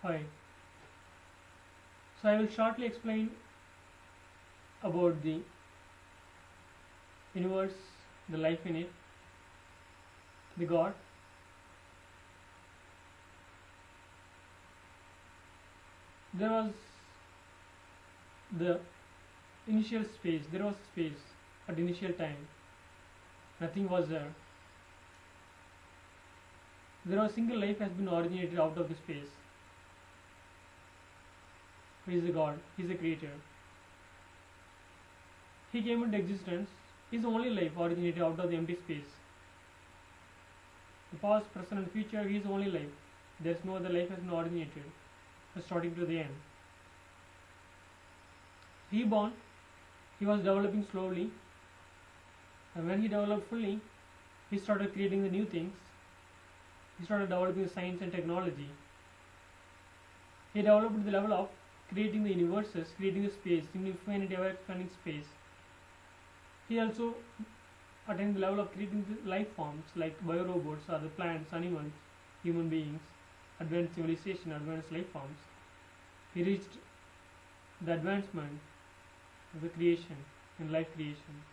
Hi. So I will shortly explain about the universe, the life in it, the God. There was the initial space, there was space at the initial time. Nothing was there. There was single life has been originated out of the space. He is the God, He is the creator. He came into existence. He is the only life originated out of the empty space. The past, present and future, He is the only life. There is no other life has been originated, starting to the end. Reborn, He was developing slowly, and when He developed fully, He started creating the new things. He started developing science and technology. He developed the level of creating the universes, creating the space, infinite ever expanding space. He also attained the level of creating the life forms like biorobots or the plants, animals, human beings, advanced civilization, advanced life forms. He reached the advancement of the creation and life creation.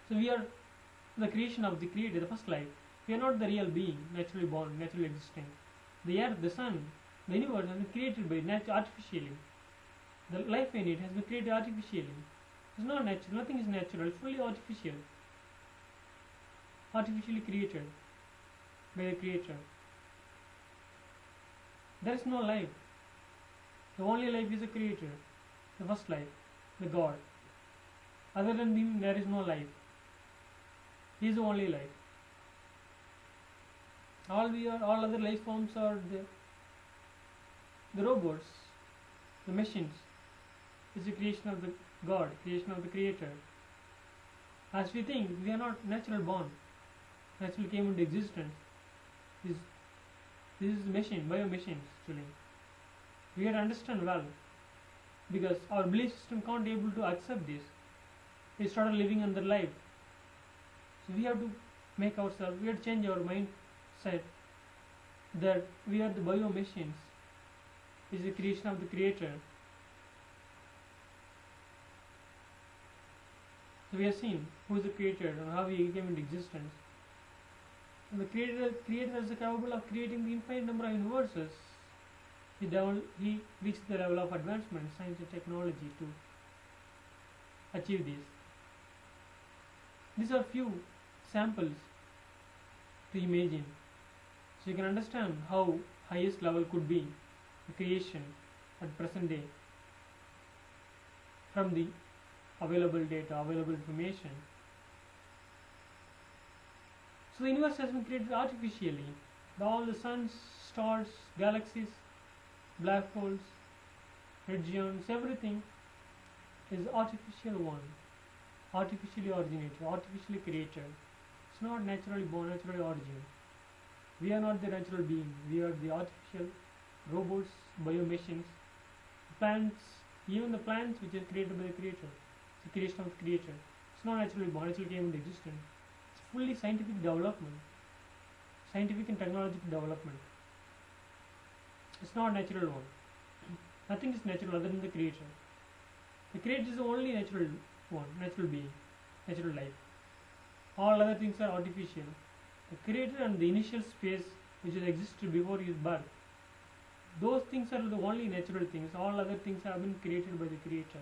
So we are the creation of the Creator, the first life. We are not the real being, naturally born, naturally existing. The earth, the sun, the universe has been created by artificially. The life in it has been created artificially. It's not natural, nothing is natural, it's fully artificial. Artificially created by the Creator. There is no life. The only life is the Creator, the first life, the God. Other than Him, there is no life. He is the only life. All other life forms are the robots, the machines. It's the creation of the God, creation of the Creator. As we think, we are not natural born, naturally came into existence. This is machine, bio machines actually. We have to understand well, because our belief system can't able to accept this. We started living another life. So we have to make ourselves, we have to change our mindset that we are the bio machines. Is the creation of the Creator. So we have seen who is the Creator and how He came into existence. And the Creator is capable of creating the infinite number of universes. He reached the level of advancement, science and technology to achieve this. These are few samples to imagine, so you can understand how highest level could be the creation at present day from the available data, available information. So the universe has been created artificially. All the suns, stars, galaxies, black holes, regions, everything is artificial one, artificially originated, artificially created. It's not naturally born, naturally origin. We are not the natural being. We are the artificial robots, bio machines, plants, even the plants which are created by the Creator. It's the creation of the Creator. It's not naturally born, naturally came into existence. It's fully scientific development, scientific and technological development. It's not natural one. Nothing is natural other than the Creator. The Creator is the only natural one, natural being, natural life. All other things are artificial. The Creator and the initial space which has existed before His birth, those things are the only natural things. All other things have been created by the Creator.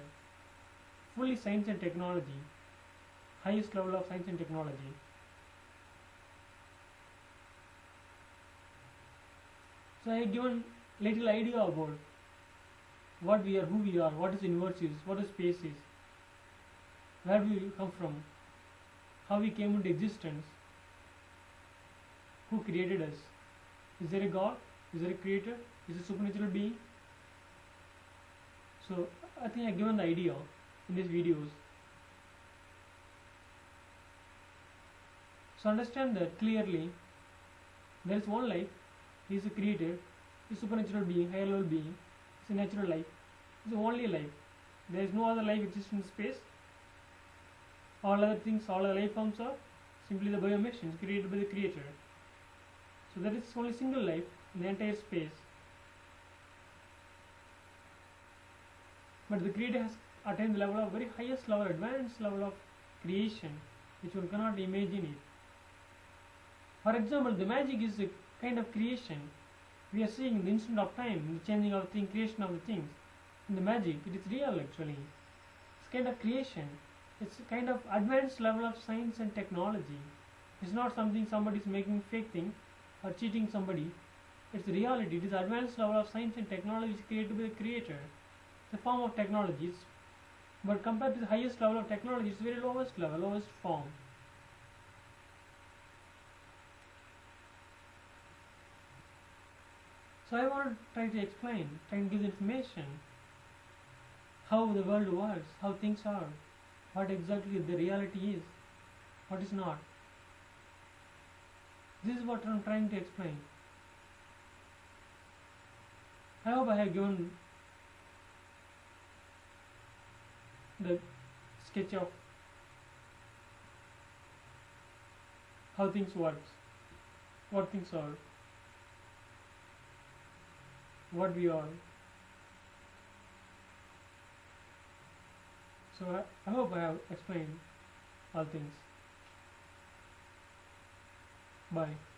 Fully science and technology, highest level of science and technology. So I have given little idea about what we are, who we are, what is the universe is, what is space is, where we come from, how we came into existence, who created us. Is there a God? Is there a Creator? Is there a supernatural being? So I think I have given the idea in these videos. So understand that clearly. There is one life. He is a Creator. He is a supernatural being, higher level being. It's a natural life. It's the only life. There is no other life existing in space. All other things, all other life forms are simply the bio machines created by the Creator. So that is only single life, in the entire space. But the creator has attained the level of very highest level, advanced level of creation, which one cannot imagine it. For example, the magic is a kind of creation. We are seeing the instant of time, the changing of thing, creation of the things. In the magic, it is real actually. It's kind of creation. It's a kind of advanced level of science and technology. It's not something somebody is making fake thing or cheating somebody. It's reality. It is advanced level of science and technology created by the creator. It's a form of technology. But compared to the highest level of technology, it's very lowest level, lowest form. So I want to try to explain, try to give information how the world works, how things are, what exactly the reality is, what is not. This is what I am trying to explain. I hope I have given the sketch of how things work, what things are, what we are. So I hope I have explained all things. Bye.